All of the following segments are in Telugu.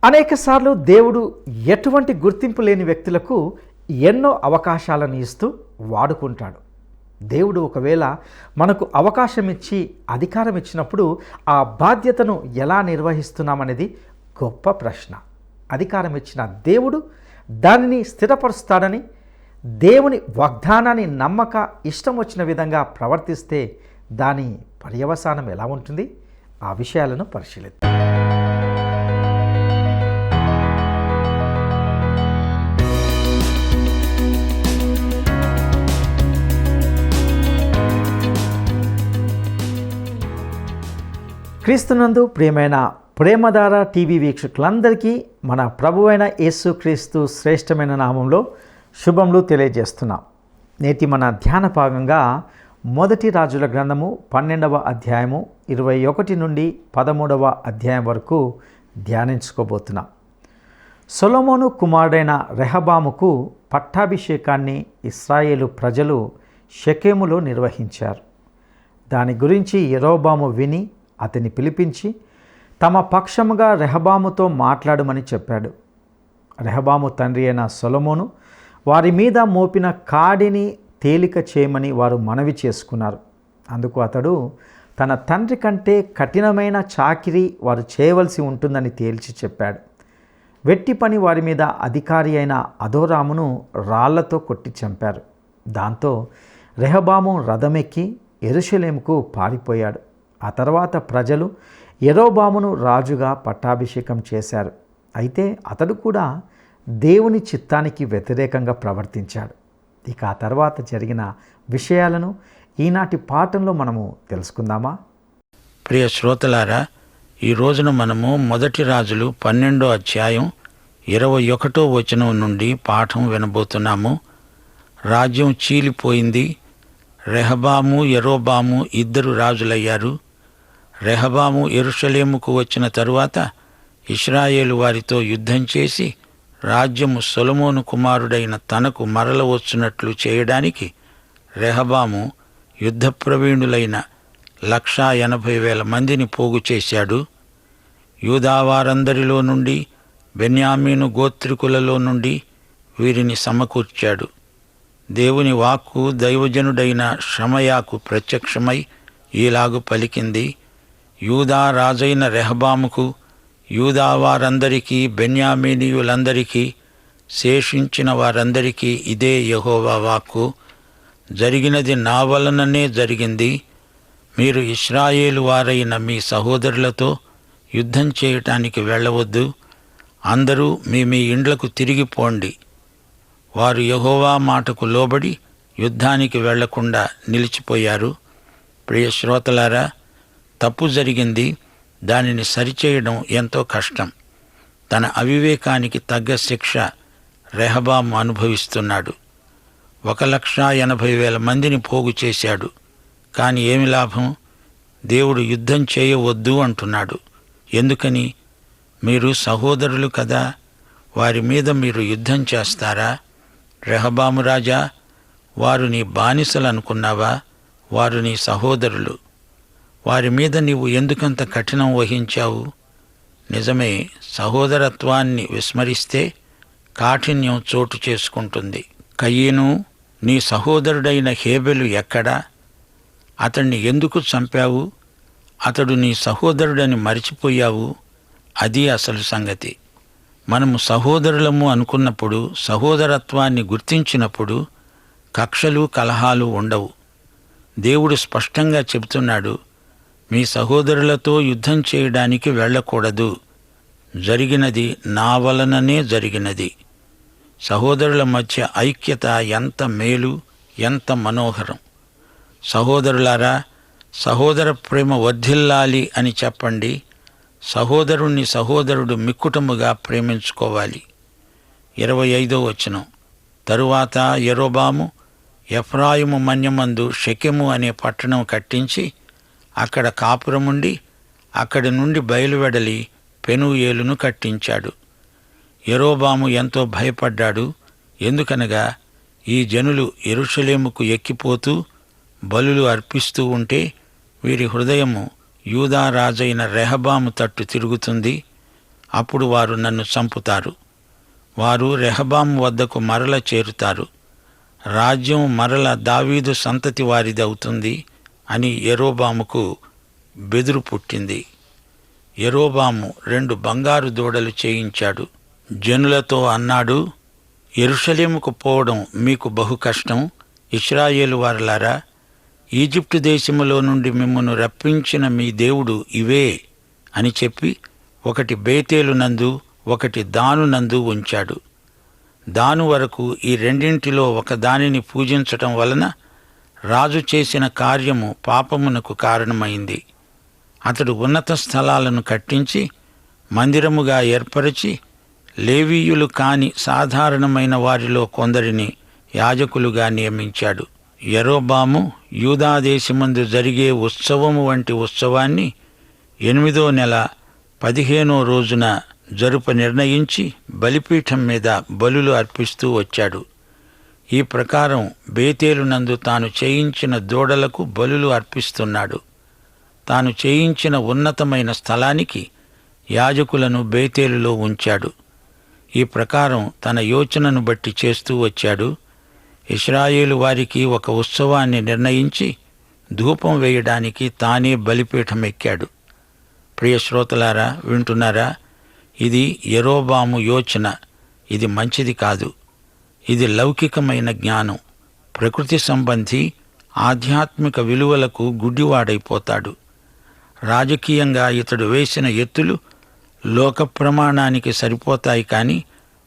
అనేకసార్లు దేవుడు ఎటువంటి గుర్తింపు లేని వ్యక్తులకు ఎన్నో అవకాశాలను ఇస్తూ వాడుకుంటాడు. దేవుడు ఒకవేళ మనకు అవకాశం ఇచ్చి అధికారం ఇచ్చినప్పుడు ఆ బాధ్యతను ఎలా నిర్వహిస్తున్నామనేది గొప్ప ప్రశ్న. అధికారం ఇచ్చిన దేవుడు దానిని స్థిరపరుస్తాడని, దేవుని వాగ్దానాన్ని నమ్మక ఇష్టం వచ్చిన విధంగా ప్రవర్తిస్తే దాని పర్యవసానం ఎలా ఉంటుంది? ఆ విషయాలను పరిశీలిద్దాం. క్రీస్తునందు ప్రియమైన ప్రేమధార టీవీ వీక్షకులందరికీ మన ప్రభువైన యేసుక్రీస్తు శ్రేష్టమైన నామంలో శుభములు తెలియజేస్తున్నాం. నేటి మన ధ్యాన భాగంగా మొదటి రాజుల గ్రంథము 12వ అధ్యాయము 21 నుండి 13వ అధ్యాయం వరకు ధ్యానించుకోబోతున్నాం. సొలొమోను కుమారుడైన రెహబాముకు పట్టాభిషేకాన్ని ఇశ్రాయేలు ప్రజలు షెకెములో నిర్వహించారు. దాని గురించి యెరోబాము విని అతన్ని పిలిపించి తమ పక్షముగా రెహబాముతో మాట్లాడమని చెప్పాడు. రెహబాము తండ్రి అయిన సొలొమోను వారి మీద మోపిన కాడిని తేలిక చేయమని వారు మనవి చేసుకున్నారు. అందుకు అతడు తన తండ్రి కంటే కఠినమైన చాకిరీ వారు చేయవలసి ఉంటుందని తేల్చి చెప్పాడు. వెట్టి పని వారి మీద అధికారి అయిన అదోరామును రాళ్లతో కొట్టి చంపారు. దాంతో రెహబాము రథమెక్కి యెరూషలేముకు పారిపోయాడు. ఆ తర్వాత ప్రజలు యెరోబామును రాజుగా పట్టాభిషేకం చేశారు. అయితే అతడు కూడా దేవుని చిత్తానికి వ్యతిరేకంగా ప్రవర్తించాడు. ఇక ఆ తర్వాత జరిగిన విషయాలను ఈనాటి పాఠంలో మనము తెలుసుకుందామా? ప్రియ శ్రోతలారా, ఈ రోజున మనము మొదటి రాజులు 12వ అధ్యాయం 21వ వచనం నుండి పాఠం వినబోతున్నాము. రాజ్యం చీలిపోయింది. రెహబాము యెరోబాము ఇద్దరు రాజులయ్యారు. రెహబాము యెరూషలేముకు వచ్చిన తరువాత ఇశ్రాయేలు వారితో యుద్ధం చేసి రాజ్యము సొలొమోను కుమారుడైన తనకు మరల వచ్చునట్లు చేయడానికి రెహబాము యుద్ధ ప్రవీణులైన 180,000 మందిని పోగు చేశాడు. యూదావారందరిలో నుండి, బెన్యామీను గోత్రికులలో నుండి వీరిని సమకూర్చాడు. దేవుని వాక్కు దైవజనుడైన షమయాకు ప్రత్యక్షమై ఈలాగు పలికింది: యూదా రాజైన రెహబాముకు, యూదావారందరికీ, బెన్యామీనీయులందరికీ, శేషించిన వారందరికీ ఇదే యెహోవా వాక్కు. జరిగినది నా వలననే జరిగింది. మీరు ఇశ్రాయేలు వారైన మీ సహోదరులతో యుద్ధం చేయటానికి వెళ్ళవద్దు. అందరూ మీ మీ ఇండ్లకు తిరిగిపోండి. వారు యెహోవా మాటకు లోబడి యుద్ధానికి వెళ్లకుండా నిలిచిపోయారు. ప్రియ శ్రోతలారా, తప్పు జరిగింది. దానిని సరిచేయడం ఎంతో కష్టం. తన అవివేకానికి తగ్గ శిక్ష రెహబాము అనుభవిస్తున్నాడు. 180,000 మందిని పోగు చేశాడు. కాని ఏమి లాభం? దేవుడు యుద్ధం చేయవద్దు అంటున్నాడు. ఎందుకని? మీరు సహోదరులు కదా, వారి మీద మీరు యుద్ధం చేస్తారా? రెహబాము రాజా, వారు నీ బానిసలు అనుకున్నావా? వారు నీ సహోదరులు. వారి మీద నీవు ఎందుకంత కఠినం వహించావు? నిజమే, సహోదరత్వాన్ని విస్మరిస్తే కాఠిన్యం చోటు చేసుకుంటుంది. కయీను, నీ సహోదరుడైన హేబెలు ఎక్కడా? అతణ్ణి ఎందుకు చంపావు? అతడు నీ సహోదరుడని మరిచిపోయావు. అది అసలు సంగతి. మనము సహోదరులము అనుకున్నప్పుడు, సహోదరత్వాన్ని గుర్తించినప్పుడు కక్షలు కలహాలు ఉండవు. దేవుడు స్పష్టంగా చెబుతున్నాడు, మీ సహోదరులతో యుద్ధం చేయడానికి వెళ్ళకూడదు. జరిగినది నా వలననే జరిగినది. సహోదరుల మధ్య ఐక్యత ఎంత మేలు, ఎంత మనోహరం. సహోదరులారా, సహోదర ప్రేమ వర్ధిల్లాలి అని చెప్పండి. సహోదరుణ్ణి సహోదరుడు మిక్కుటముగా ప్రేమించుకోవాలి. 25వ వచనం. తరువాత యెరోబాము ఎఫ్రాయిము మన్యమందు షెకెము అనే పట్టణం కట్టించి అక్కడ కాపురముండి అక్కడి నుండి బయలువెడలి పెనూయేలును కట్టించాడు. యెరోబాము ఎంతో భయపడ్డాడు. ఎందుకనగా ఈ జనులు యెరూషలేముకు ఎక్కిపోతూ బలులు అర్పిస్తూ ఉంటే వీరి హృదయము యూదా రాజైన రెహబాము తట్టు తిరుగుతుంది. అప్పుడు వారు నన్ను చంపుతారు. వారు రెహబాము వద్దకు మరల చేరుతారు. రాజ్యం మరల దావీదు సంతతి వారిదవుతుంది అని యరొబాముకు బెదురు పుట్టింది. యరొబాము 2 బంగారు దూడలు చేయించాడు. జనులతో అన్నాడు, యెరూషలేముకు పోవడం మీకు బహు కష్టం. ఇశ్రాయేలు వారలారా, ఈజిప్టు దేశములో నుండి మిమ్మును రప్పించిన మీ దేవుడు ఇవే అని చెప్పి ఒకటి బేతేలు నందు ఒకటి దాను నందు ఉంచాడు. దాను వరకు ఈ రెండింటిలో ఒక దానిని పూజించటం వలన రాజు చేసిన కార్యము పాపమునకు కారణమైంది. అతడు ఉన్నత స్థలాలను కట్టించి మందిరముగా ఏర్పరచి లేవీయులు కాని సాధారణమైన వారిలో కొందరిని యాజకులుగా నియమించాడు. యరొబాము యూదాదేశమందు జరిగే ఉత్సవము వంటి ఉత్సవాన్ని 8వ నెల 15వ రోజున జరుప నిర్ణయించి బలిపీఠం మీద బలులు అర్పిస్తూ వచ్చాడు. ఈ ప్రకారం బేతేలు నందు తాను చేయించిన దూడలకు బలులు అర్పిస్తున్నాడు. తాను చేయించిన ఉన్నతమైన స్థలానికి యాజకులను బేతేలులో ఉంచాడు. ఈ ప్రకారం తన యోచనను బట్టి చేస్తూ వచ్చాడు. ఇశ్రాయేలు వారికి ఒక ఉత్సవాన్ని నిర్ణయించి ధూపం వేయడానికి తానే బలిపీఠం ఎక్కాడు. ప్రియ శ్రోతలారా, వింటున్నారా? ఇది యరొబాము యోచన. ఇది మంచిది కాదు. ఇది లౌకికమైన జ్ఞానం. ప్రకృతి సంబంధి ఆధ్యాత్మిక విలువలకు గుడ్డివాడైపోతాడు. రాజకీయంగా ఇతడు వేసిన ఎత్తులు లోక ప్రమాణానికి సరిపోతాయి, కానీ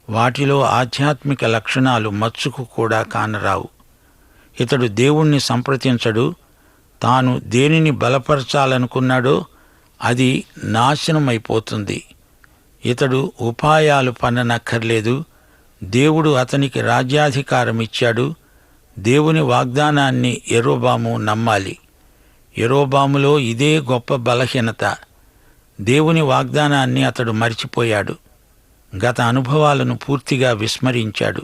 వాటిలో ఆధ్యాత్మిక లక్షణాలు మచ్చుకు కూడా కానరావు. ఇతడు దేవుణ్ణి సంప్రదించడు. తాను దేనిని బలపరచాలనుకున్నాడో అది నాశనమైపోతుంది. ఇతడు ఉపాయాలు పన్ననక్కర్లేదు. దేవుడు అతనికి రాజ్యాధికారం ఇచ్చాడు. దేవుని వాగ్దానాన్ని యరొబాము నమ్మాలి. యరొబాములో ఇదే గొప్ప బలహీనత. దేవుని వాగ్దానాన్ని అతడు మరిచిపోయాడు. గత అనుభవాలను పూర్తిగా విస్మరించాడు.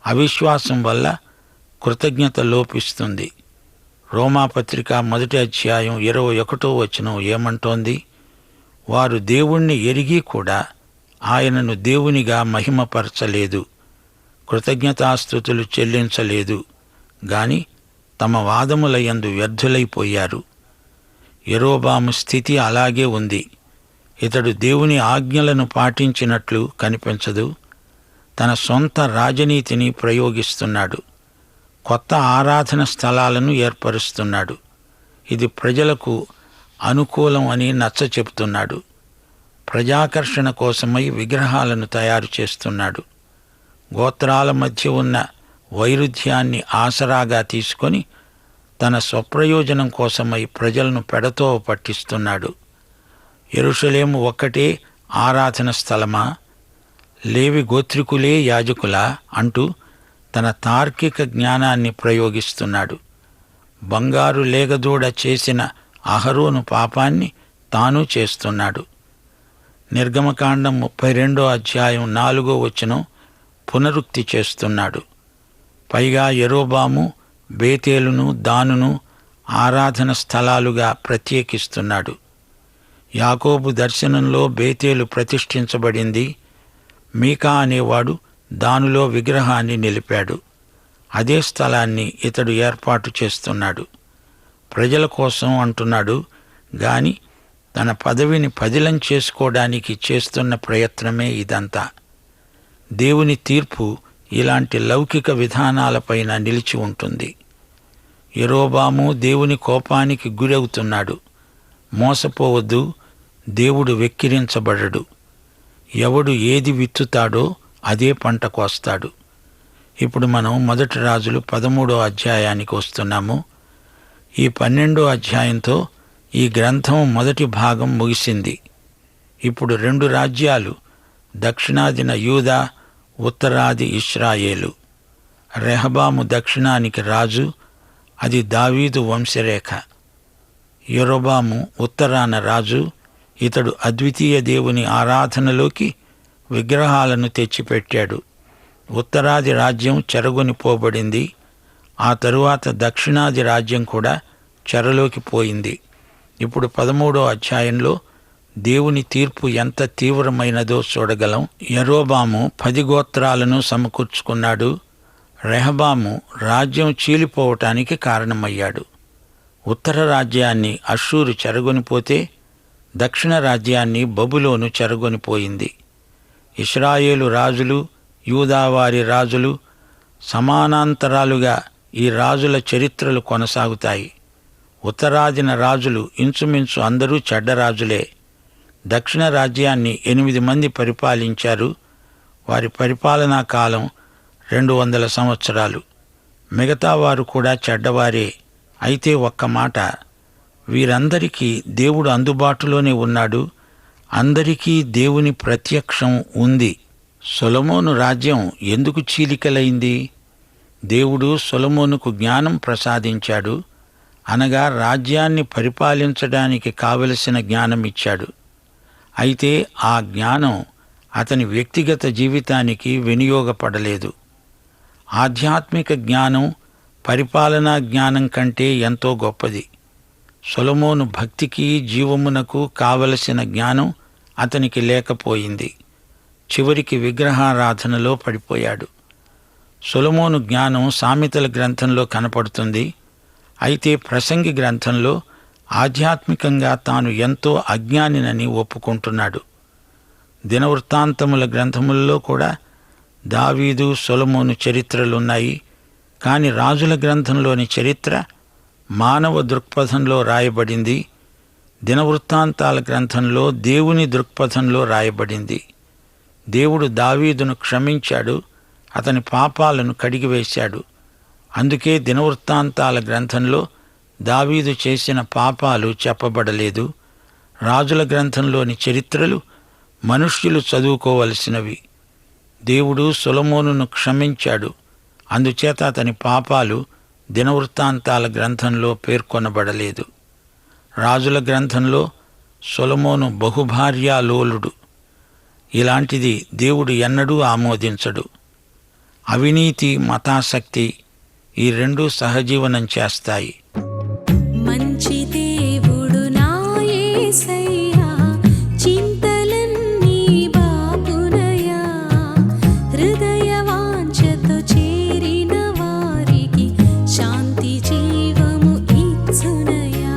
అవిశ్వాసం వల్ల కృతజ్ఞత లోపిస్తుంది. రోమాపత్రిక 1వ అధ్యాయం 21వ వచనం ఏమంటోంది? వారు దేవుణ్ణి ఎరిగి కూడా ఆయనను దేవునిగా మహిమపరచలేదు, కృతజ్ఞతాస్తుతులు చెల్లించలేదు, గాని తమ వాదముల యందు వ్యర్థులైపోయారు. యరొబాము స్థితి అలాగే ఉంది. ఇతడు దేవుని ఆజ్ఞలను పాటించినట్లు కనిపించదు. తన సొంత రాజనీతిని ప్రయోగిస్తున్నాడు. కొత్త ఆరాధన స్థలాలను ఏర్పరుస్తున్నాడు. ఇది ప్రజలకు అనుకూలం అని నచ్చ చెబుతున్నాడు. ప్రజాకర్షణ కోసమై విగ్రహాలను తయారు చేస్తున్నాడు. గోత్రాల మధ్య ఉన్న వైరుధ్యాన్ని ఆసరాగా తీసుకొని తన స్వప్రయోజనం కోసమై ప్రజలను పెడతో పట్టిస్తున్నాడు. యెరూషలేము ఒక్కటే ఆరాధన స్థలమా? లేవి గోత్రికులే యాజకులా అంటూ తన తార్కిక జ్ఞానాన్ని ప్రయోగిస్తున్నాడు. బంగారు లేగదూడ చేసిన అహరోను పాపాన్ని తాను చేస్తున్నాడు. నిర్గమకాండం 32వ అధ్యాయం 4వ వచనం పునరుక్తి చేస్తున్నాడు. పైగా యరొబాము బేతేలును దానును ఆరాధన స్థలాలుగా ప్రత్యేకిస్తున్నాడు. యాకోబు దర్శనంలో బేతేలు ప్రతిష్ఠించబడింది. మీకా అనేవాడు దానిలో విగ్రహాన్ని నిలిపాడు. అదే స్థలాన్ని ఇతడు ఏర్పాటు చేస్తున్నాడు. ప్రజల కోసం అంటున్నాడు, గాని తన పదవిని పదిలం చేసుకోవడానికి చేస్తున్న ప్రయత్నమే ఇదంతా. దేవుని తీర్పు ఇలాంటి లౌకిక విధానాలపైన నిలిచి ఉంటుంది. యరొబాము దేవుని కోపానికి గురవుతున్నాడు. మోసపోవద్దు, దేవుడు వెక్కిరించబడడు. ఎవడు ఏది విత్తుతాడో అదే పంట కోస్తాడు. ఇప్పుడు మనం 1 రాజులు 13వ అధ్యాయానికి వస్తున్నాము. ఈ 12వ అధ్యాయంతో ఈ గ్రంథం మొదటి భాగం ముగిసింది. ఇప్పుడు 2 రాజ్యాలు, దక్షిణాదిన యూదా, ఉత్తరాది ఇశ్రాయేలు. రెహబాము దక్షిణానికి రాజు, అది దావీదు వంశరేఖ. యరొబాము ఉత్తరాన రాజు, ఇతడు అద్వితీయ దేవుని ఆరాధనలోకి విగ్రహాలను తెచ్చిపెట్టాడు. ఉత్తరాది రాజ్యం చెరగొనిపోబడింది. ఆ తరువాత దక్షిణాది రాజ్యం కూడా చెరలోకి పోయింది. ఇప్పుడు 13వ అధ్యాయంలో దేవుని తీర్పు ఎంత తీవ్రమైనదో చూడగలం. యరొబాము 10 గోత్రాలను సమకూర్చుకున్నాడు. రెహబాము రాజ్యం చీలిపోవటానికి కారణమయ్యాడు. ఉత్తర రాజ్యాన్ని అష్షూరు చెరగొనిపోతే దక్షిణ రాజ్యాన్ని బబులోను చెరగొనిపోయింది. ఇశ్రాయేలు రాజులు, యూదావారి రాజులు సమానాంతరాలుగా ఈ రాజుల చరిత్రలు కొనసాగుతాయి. ఉత్తరాదిన రాజులు ఇంచుమించు అందరూ చెడ్డరాజులే. దక్షిణ రాజ్యాన్ని 8 మంది పరిపాలించారు. వారి పరిపాలనా కాలం 200 సంవత్సరాలు. మిగతా వారు కూడా చెడ్డవారే. అయితే ఒక్క మాట, వీరందరికీ దేవుడు అందుబాటులోనే ఉన్నాడు. అందరికీ దేవుని ప్రత్యక్షం ఉంది. సొలొమోను రాజ్యం ఎందుకు చీలికలైంది? దేవుడు సొలొమోనుకు జ్ఞానం ప్రసాదించాడు. అనగా రాజ్యాన్ని పరిపాలించడానికి కావలసిన జ్ఞానం ఇచ్చాడు. అయితే ఆ జ్ఞానం అతని వ్యక్తిగత జీవితానికి వినియోగపడలేదు. ఆధ్యాత్మిక జ్ఞానం పరిపాలనా జ్ఞానం కంటే ఎంతో గొప్పది. సొలొమోను భక్తికి, జీవమునకు కావలసిన జ్ఞానం అతనికి లేకపోయింది. చివరికి విగ్రహారాధనలో పడిపోయాడు. సొలొమోను జ్ఞానం సామెతల గ్రంథంలో కనపడుతుంది. అయితే ప్రసంగి గ్రంథంలో ఆధ్యాత్మికంగా తాను ఎంతో అజ్ఞానినని ఒప్పుకుంటున్నాడు. దినవృత్తాంతముల గ్రంథముల్లో కూడా దావీదు, సొలొమోను చరిత్రలున్నాయి. కాని రాజుల గ్రంథంలోని చరిత్ర మానవ దృక్పథంలో రాయబడింది. దినవృత్తాంతాల గ్రంథంలో దేవుని దృక్పథంలో రాయబడింది. దేవుడు దావీదును క్షమించాడు, అతని పాపాలను కడిగివేశాడు. అందుకే దినవృత్తాంతాల గ్రంథంలో దావీదు చేసిన పాపాలు చెప్పబడలేదు. రాజుల గ్రంథంలోని చరిత్రలు మనుష్యులు చదువుకోవలసినవి. దేవుడు సొలొమోనును క్షమించాడు. అందుచేత అతని పాపాలు దినవృత్తాంతాల గ్రంథంలో పేర్కొనబడలేదు. రాజుల గ్రంథంలో సొలొమోను బహుభార్యాలోలుడు. ఇలాంటిది దేవుడు ఎన్నడూ ఆమోదించడు. అవినీతి, మతాసక్తి ఈ రెండూ సహజీవనం చేస్తాయి. మంచి దేవుడు నా యేసయ్యా, చింతలన్నీ బాపునయా, హృదయ వాంఛతో చేరిన వారికి శాంతి జీవము ఇచ్చునయా,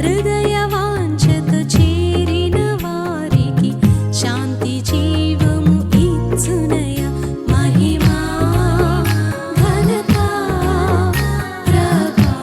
హృదయ వాంఛతో చేరిన వారికి శాంతి జీవము ఇచ్చునయా. మహిమా ఘనత ప్రభావములు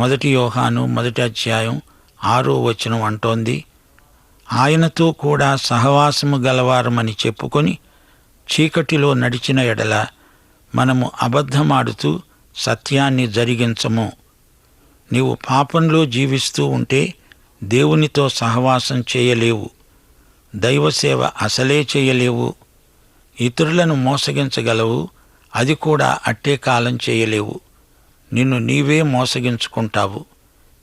1 యోహాను 1 అధ్యాయం 6వ వచనం అంటోంది, ఆయనతో కూడా సహవాసము గలవారమని చెప్పుకొని చీకటిలో నడిచిన ఎడల మనము అబద్ధమాడుతూ సత్యాన్ని జరిగించము. నీవు పాపంలో జీవిస్తూ ఉంటే దేవునితో సహవాసం చేయలేవు, దైవసేవ అసలే చేయలేవు. ఇతరులను మోసగించగలవు, అది కూడా అట్టే కాలం చేయలేవు. నిన్ను నీవే మోసగించుకుంటావు.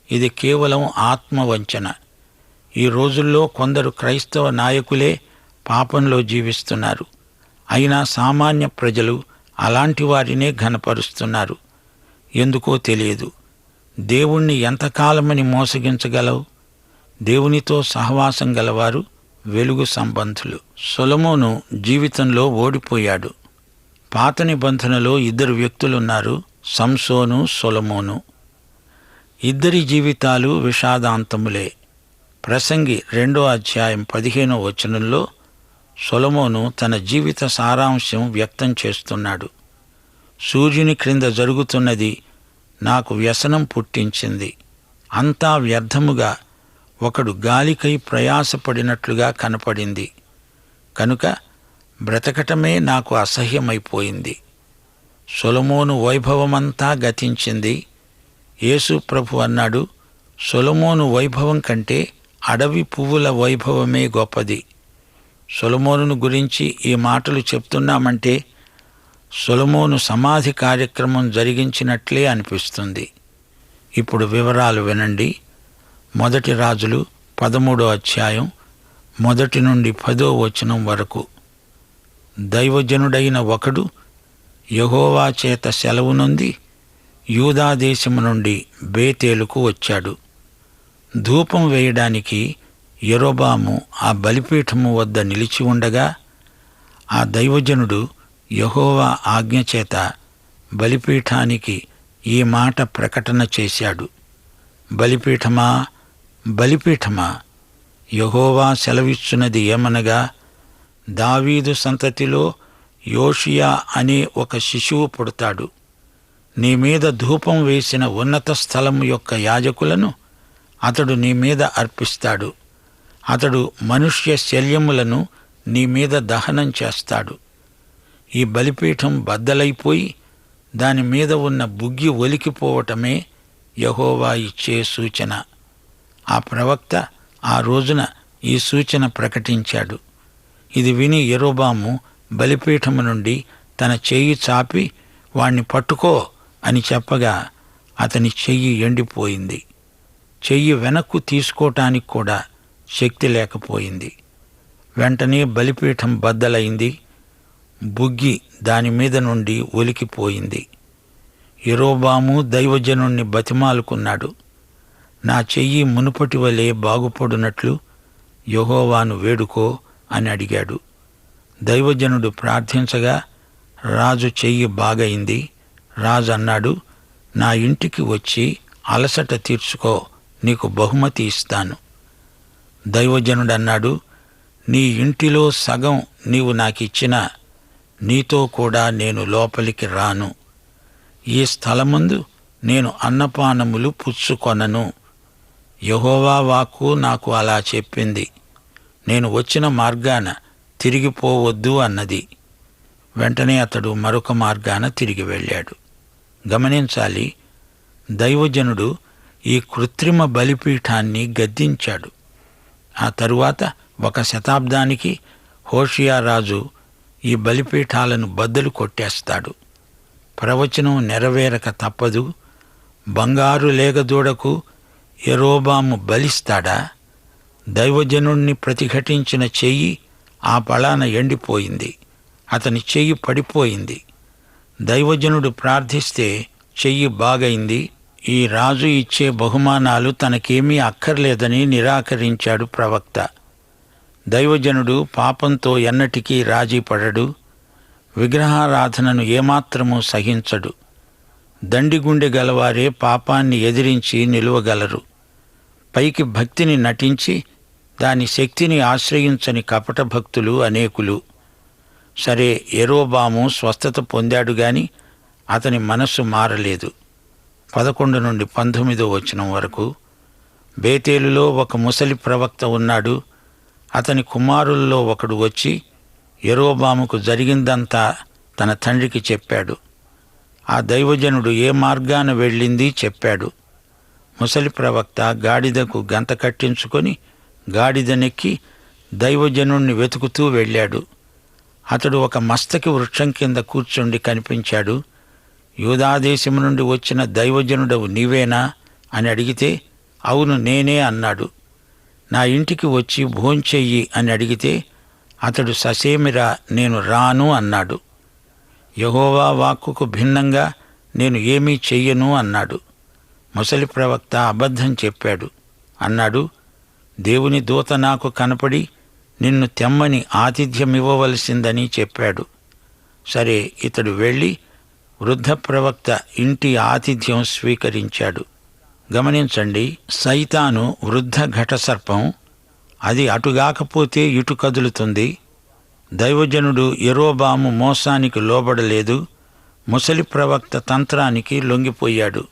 ఇది కేవలం ఆత్మవంచన. ఈ రోజుల్లో కొందరు క్రైస్తవ నాయకులే పాపంలో జీవిస్తున్నారు. అయినా సామాన్య ప్రజలు అలాంటి వారినే ఘనపరుస్తున్నారు. ఎందుకో తెలియదు. దేవుణ్ణి ఎంతకాలమని మోసగించగలవు? దేవునితో సహవాసం గలవారు వెలుగు సంబంధులు. సొలొమోను జీవితంలో ఓడిపోయాడు. పాత నిబంధనలో 2 వ్యక్తులున్నారు, సంసోను, సొలొమోను. ఇద్దరి జీవితాలు విషాదాంతములే. ప్రసంగి 2వ అధ్యాయం 15వ వచనంలో సొలొమోను తన జీవిత సారాంశం వ్యక్తం చేస్తున్నాడు. సూర్యుని క్రింద జరుగుతున్నది నాకు వ్యసనం పుట్టించింది. అంతా వ్యర్థముగా ఒకడు గాలికై ప్రయాసపడినట్లుగా కనపడింది. కనుక బ్రతకటమే నాకు అసహ్యమైపోయింది. సొలొమోను వైభవమంతా గతించింది. యేసు ప్రభు అన్నాడు, సొలొమోను వైభవం కంటే అడవి పువ్వుల వైభవమే గొప్పది. సొలొమోనును గురించి ఈ మాటలు చెప్తున్నామంటే సొలొమోను సమాధి కార్యక్రమం జరిగించినట్లే అనిపిస్తుంది. ఇప్పుడు వివరాలు వినండి. 1 రాజులు 13వ అధ్యాయం 1 నుండి 10వ వచనం వరకు. దైవజనుడైన ఒకడు యెహోవా చేత సెలవు నొంది యూదా దేశము నుండి బేతేలుకు వచ్చాడు. ధూపం వేయడానికి యరొబాము ఆ బలిపీఠము వద్ద నిలిచి ఉండగా ఆ దైవజనుడు యెహోవా ఆజ్ఞచేత బలిపీఠానికి ఈ మాట ప్రకటన చేశాడు. బలిపీఠమా, బలిపీఠమా, యెహోవా సెలవిచ్చున్నది ఏమనగా, దావీదు సంతతిలో యోషియా అనే ఒక శిశువు పుడతాడు. నీ మీద ధూపం వేసిన ఉన్నత స్థలము యొక్క యాజకులను అతడు నీ మీద అర్పిస్తాడు. అతడు మనుష్య శల్యములను నీ మీద దహనం చేస్తాడు. ఈ బలిపీఠం బద్దలైపోయి దాని మీద ఉన్న బుగ్గి ఒలికిపోవటమే యెహోవా ఇచ్చే సూచన. ఆ ప్రవక్త ఆ రోజున ఈ సూచన ప్రకటించాడు. ఇది విని యరొబాము బలిపీఠము నుండి తన చెయ్యి చాపి వాణ్ణి పట్టుకో అని చెప్పగా అతని చెయ్యి ఎండిపోయింది. చెయ్యి వెనక్కు తీసుకోటానికి కూడా శక్తి లేకపోయింది. వెంటనే బలిపీఠం బద్దలైంది. బుగ్గి దాని మీద నుండి ఒలికిపోయింది. యరొబాము దైవజనుణ్ణి బతిమాలుకున్నాడు. నా చెయ్యి మునుపటి వలె బాగుపడునట్లు యెహోవాను వేడుకో అని అడిగాడు. దైవజనుడు ప్రార్థించగా రాజు చెయ్యి బాగైంది. రాజు అన్నాడు, నా ఇంటికి వచ్చి అలసట తీర్చుకో, నీకు బహుమతి ఇస్తాను. దైవజనుడన్నాడు, నీ ఇంటిలో సగం నీవు నాకిచ్చినా నీతో కూడా నేను లోపలికి రాను. ఈ స్థలమందు నేను అన్నపానములు పుచ్చుకొనను. యెహోవా వాక్కు నాకు అలా చెప్పింది. నేను వచ్చిన మార్గాన తిరిగిపోవద్దు అన్నది. వెంటనే అతడు మరొక మార్గాన తిరిగి వెళ్ళాడు. గమనించాలి, దైవజనుడు ఈ కృత్రిమ బలిపీఠాన్ని గద్దించాడు. ఆ తరువాత 1 శతాబ్దానికి హోషియా రాజు ఈ బలిపీఠాలను బద్దలు కొట్టేస్తాడు. ప్రవచనం నెరవేరక తప్పదు. బంగారు లేగదూడకు యరొబాము బలిస్తాడా? దైవజనుణ్ణి ప్రతిఘటించిన చెయ్యి ఆ పళాన ఎండిపోయింది. అతని చెయ్యి పడిపోయింది. దైవజనుడు ప్రార్థిస్తే చెయ్యి బాగైంది. ఈ రాజు ఇచ్చే బహుమానాలు తనకేమీ అక్కర్లేదని నిరాకరించాడు ప్రవక్త. దైవజనుడు పాపంతో ఎన్నటికీ రాజీ పడడు. విగ్రహారాధనను ఏమాత్రమూ సహించడు. దండిగుండె గలవారే పాపాన్ని ఎదిరించి నిలువగలరు. పైకి భక్తిని నటించి దాని శక్తిని ఆశ్రయించని కపట భక్తులు అనేకులు. సరే, యరొబాము స్వస్థత పొందాడు గాని అతని మనస్సు మారలేదు. 11 నుండి 19 వరకు. బేతేలులో ఒక ముసలి ప్రవక్త ఉన్నాడు. అతని కుమారుల్లో ఒకడు వచ్చి యెరోబాముకు జరిగిందంతా తన తండ్రికి చెప్పాడు. ఆ దైవజనుడు ఏ మార్గాన వెళ్ళింది చెప్పాడు. ముసలి ప్రవక్త గాడిదకు గంత కట్టించుకొని గాడిదనెక్కి దైవజనుణ్ణి వెతుకుతూ వెళ్ళాడు. అతడు ఒక మస్తకి వృక్షం కింద కూర్చుండి కనిపించాడు. యూదాదేశం నుండి వచ్చిన దైవజనుడవు నీవేనా అని అడిగితే, అవును నేనే అన్నాడు. నా ఇంటికి వచ్చి భోంచెయ్యి అని అడిగితే అతడు ససేమిరా నేను రాను అన్నాడు. యెహోవా వాక్కుకు భిన్నంగా నేను ఏమీ చెయ్యను అన్నాడు. ముసలి ప్రవక్త అబద్ధం చెప్పాడు. అన్నాడు, దేవుని దూత నాకు కనపడి నిన్ను తెమ్మని ఆతిథ్యమివ్వవలసిందని చెప్పాడు. సరే, ఇతడు వెళ్ళి వృద్ధ ప్రవక్త ఇంటి ఆతిథ్యం స్వీకరించాడు. గమనించండి, సైతాను వృద్ధ ఘటసర్పం. అది అటుగాకపోతే ఇటు కదులుతుంది. దైవజనుడు యెరోబాము మోసానికి లోబడలేదు. ముసలి ప్రవక్త తంత్రానికి లొంగిపోయాడు.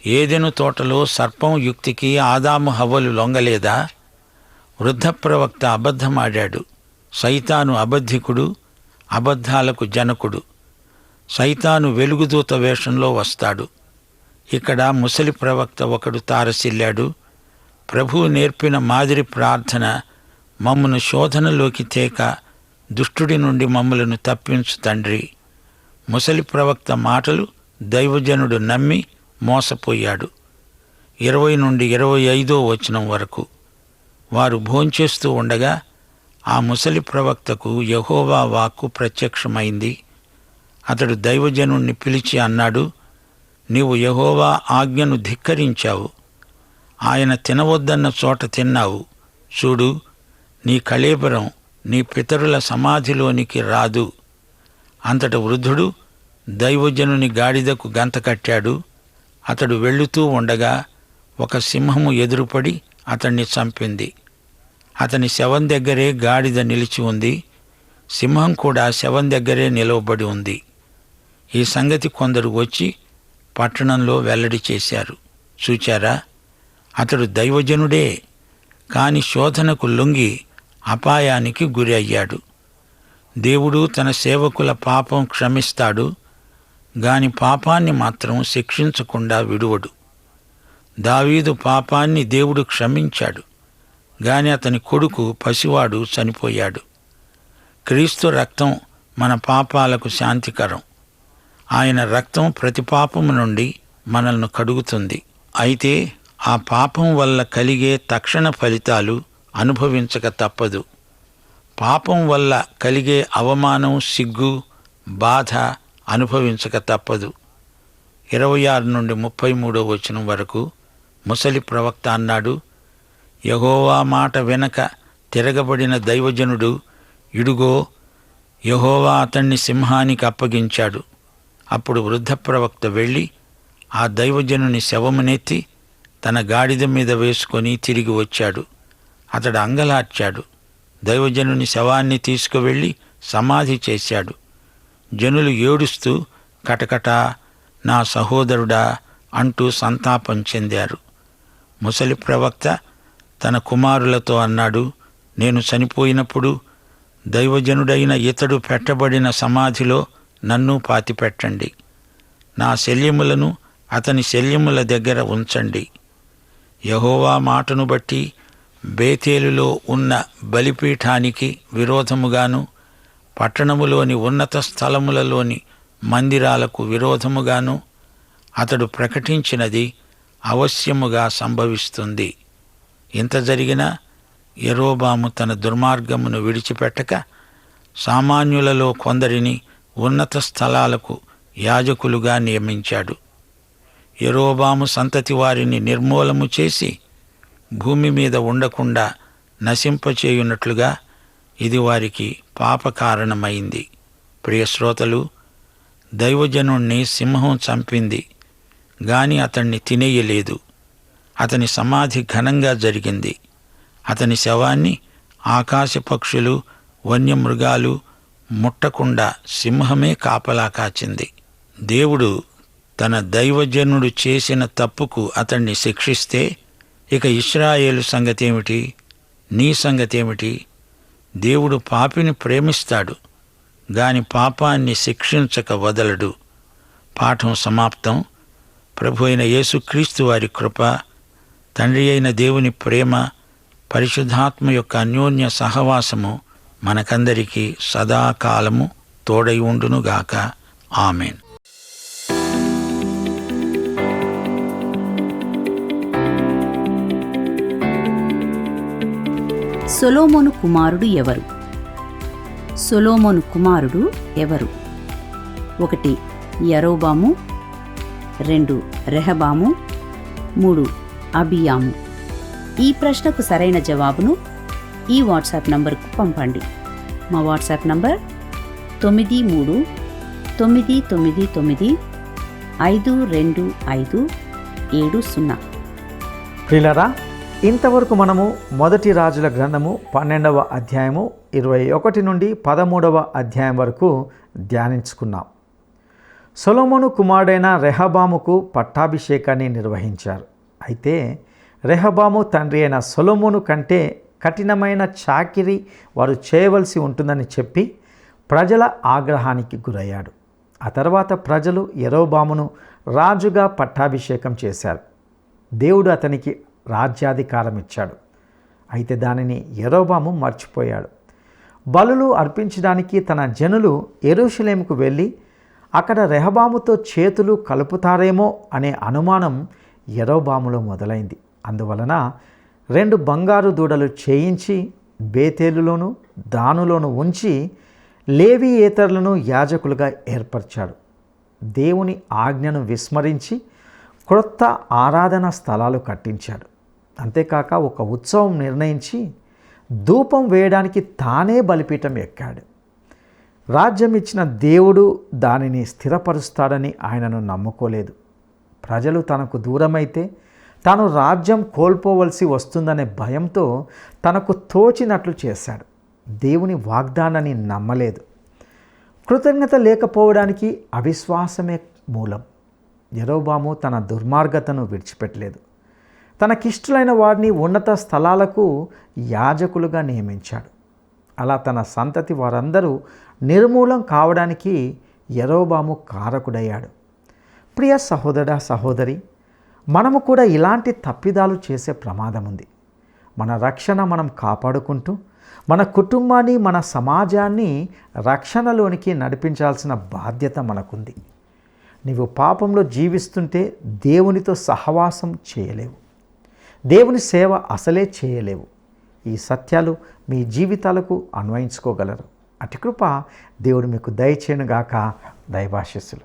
ఏదెను తోటలో సర్పం యుక్తికి ఆదాము హవ్వలు లొంగలేదా? వృద్ధ ప్రవక్త అబద్ధమాడాడు. సైతాను అబద్ధికుడు, అబద్ధాలకు జనకుడు. సైతాను వెలుగుదూత వేషంలో వస్తాడు. ఇక్కడ ముసలి ప్రవక్త ఒకడు తారసిల్లాడు. ప్రభువు నేర్పిన మాదిరి ప్రార్థన, మమ్మను శోధనలోకి తేక దుష్టుడి నుండి మమ్మలను తప్పించు తండ్రి. ముసలి ప్రవక్త మాటలు దైవజనుడు నమ్మి మోసపోయాడు. 20 నుండి 25 వరకు. వారు భోంచేస్తూ ఉండగా ఆ ముసలి ప్రవక్తకు యెహోవా వాక్కు ప్రత్యక్షమైంది. అతడు దైవజనుణ్ణి పిలిచి అన్నాడు, నీవు యెహోవా ఆజ్ఞను ధిక్కరించావు. ఆయన తినవద్దన్న చోట తిన్నావు. చూడు, నీ కళేబరం నీ పితరుల సమాధిలోనికి రాదు. అంతట వృద్ధుడు దైవజనుని గాడిదకు గంత కట్టాడు. అతడు వెళ్ళుతూ ఉండగా ఒక సింహము ఎదురుపడి అతన్ని చంపింది. అతని శవం దగ్గరే గాడిద నిలిచి ఉంది. సింహం కూడా శవం దగ్గరే నిలవబడి ఉంది. ఈ సంగతి కొందరు వచ్చి పట్టణంలో వెల్లడి చేశారు. చూచారా, అతడు దైవజనుడే, కాని శోధనకు లొంగి అపాయానికి గురి అయ్యాడు. దేవుడు తన సేవకుల పాపం క్షమిస్తాడు, గాని పాపాన్ని మాత్రం శిక్షించకుండా విడువడు. దావీదు పాపాన్ని దేవుడు క్షమించాడు, గాని అతని కొడుకు పసివాడు చనిపోయాడు. క్రీస్తు రక్తం మన పాపాలకు శాంతికరం. ఆయన రక్తం ప్రతి పాపము నుండి మనల్ని కడుగుతుంది. అయితే ఆ పాపం వల్ల కలిగే తక్షణ ఫలితాలు అనుభవించక తప్పదు. పాపం వల్ల కలిగే అవమానం, సిగ్గు, బాధ అనుభవించక తప్పదు. 26 నుండి 33 వరకు ముసలి ప్రవక్త అన్నాడు, యెహోవా మాట వెనక తిరగబడిన దైవజనుడు, ఇడుగో యెహోవా అతణ్ణి సింహానికి అప్పగించాడు. అప్పుడు వృద్ధ ప్రవక్త వెళ్ళి ఆ దైవజనుని శవమునెత్తి తన గాడిద మీద వేసుకొని తిరిగి వచ్చాడు. అతడు అంగలార్చాడు. దైవజనుని శవాన్ని తీసుకువెళ్ళి సమాధి చేశాడు. జనులు ఏడుస్తూ కటకటా నా సహోదరుడా అంటూ సంతాపం చెందారు. ముసలి ప్రవక్త తన కుమారులతో అన్నాడు, నేను చనిపోయినప్పుడు దైవజనుడైన ఇతడు పెట్టబడిన సమాధిలో నన్ను పాతిపెట్టండి. నా శల్యములను అతని శల్యముల దగ్గర ఉంచండి. యెహోవా మాటను బట్టి బేతేలులో ఉన్న బలిపీఠానికి విరోధముగాను, పట్టణములోని ఉన్నత స్థలములలోని మందిరాలకు విరోధముగాను అతడు ప్రకటించినది అవశ్యముగా సంభవిస్తుంది. ఇంత జరిగినా యెరోబాము తన దుర్మార్గమును విడిచిపెట్టక సామాన్యులలో కొందరిని ఉన్నత స్థలాలకు యాజకులుగా నియమించాడు. యెరోబాము సంతతి వారిని నిర్మూలము చేసి భూమి మీద ఉండకుండా నశింపచేయున్నట్లుగా ఇది వారికి పాప కారణమైంది. ప్రియశ్రోతలు, దైవజనుణ్ణి సింహం చంపింది, గాని అతణ్ణి తినేయలేదు. అతని సమాధి ఘనంగా జరిగింది. అతని శవాన్ని ఆకాశ పక్షులు, వన్యమృగాలు ముట్టకుండా సింహమే కాపలా కాచింది. దేవుడు తన దైవజనుడు చేసిన తప్పుకు అతన్ని శిక్షిస్తే ఇక ఇశ్రాయేలు సంగతేమిటి, నీ సంగతేమిటి? దేవుడు పాపిని ప్రేమిస్తాడు గాని పాపాన్ని శిక్షించక వదలడు. పాఠం సమాప్తం. ప్రభు అయిన యేసుక్రీస్తు వారి కృప, తండ్రి అయిన దేవుని ప్రేమ, పరిశుద్ధాత్మ యొక్క అన్యోన్య సహవాసము మనకందరికీ సదాకాలము తోడై ఉండునుగాక. ఆమెన్. సొలొమోను కుమారుడు ఎవరు? సొలొమోను కుమారుడు ఎవరు? 1 యరొబాము, 2 రెహబాము, 3 అబియాము. ఈ ప్రశ్నకు సరైన జవాబును ఈ వాట్సాప్ నంబర్కు పంపండి. మా వాట్సాప్ నంబర్ 9399952570. ప్రియులారా, ఇంతవరకు మనము మొదటి రాజుల గ్రంథము 12వ అధ్యాయము 21 నుండి 13వ అధ్యాయం వరకు ధ్యానించుకున్నాం. సొలొమోను కుమారుడైన రెహబాముకు పట్టాభిషేకాన్ని నిర్వహించారు. అయితే రెహబాము తండ్రి అయిన సొలొమోను కంటే కఠినమైన చాకిరీ వారు చేయవలసి ఉంటుందని చెప్పి ప్రజల ఆగ్రహానికి గురయ్యాడు. ఆ తర్వాత ప్రజలు యరొబామును రాజుగా పట్టాభిషేకం చేశారు. దేవుడు అతనికి రాజ్యాధికారం ఇచ్చాడు. అయితే దానిని యరొబాము మర్చిపోయాడు. బలులు అర్పించడానికి తన జనులు యెరూషలేముకు వెళ్ళి అక్కడ రెహబాముతో చేతులు కలుపుతారేమో అనే అనుమానం యరొబాములో మొదలైంది. అందువలన 2 బంగారు దూడలు చేయించి బేతేలులోను దానులోను ఉంచి లేవీయేతరులను యాజకులుగా ఏర్పరిచాడు. దేవుని ఆజ్ఞను విస్మరించి క్రొత్త ఆరాధన స్థలాలు కట్టించాడు. అంతేకాక ఒక ఉత్సవం నిర్ణయించి ధూపం వేయడానికి తానే బలిపీఠం ఎక్కాడు. రాజ్యం ఇచ్చిన దేవుడు దానిని స్థిరపరుస్తాడని ఆయనను నమ్ముకోలేదు. ప్రజలు తనకు దూరమైతే తాను రాజ్యం కోల్పోవలసి వస్తుందనే భయంతో తనకు తోచినట్లు చేశాడు. దేవుని వాగ్దానాన్ని నమ్మలేదు. కృతజ్ఞత లేకపోవడానికి అవిశ్వాసమే మూలం. యరొబాము తన దుర్మార్గతను విడిచిపెట్టలేదు. తనకిష్టులైన వారిని ఉన్నత స్థలాలకు యాజకులుగా నియమించాడు. అలా తన సంతతి వారందరూ నిర్మూలం కావడానికి యరొబాము కారకుడయ్యాడు. ప్రియ సహోదరా సహోదరి, మనము కూడా ఇలాంటి తప్పిదాలు చేసే ప్రమాదం ఉంది. మన రక్షణ మనం కాపాడుకుంటూ మన కుటుంబాన్ని, మన సమాజాన్ని రక్షణలోనికి నడిపించాల్సిన బాధ్యత మనకుంది. నీవు పాపంలో జీవిస్తుంటే దేవునితో సహవాసం చేయలేవు. దేవుని సేవ అసలే చేయలేవు. ఈ సత్యాలు మీ జీవితాలకు అన్వయించుకోగలరు. అటు కృప దేవుడు మీకు దయచేయునుగాక. దైవాశీస్సులు.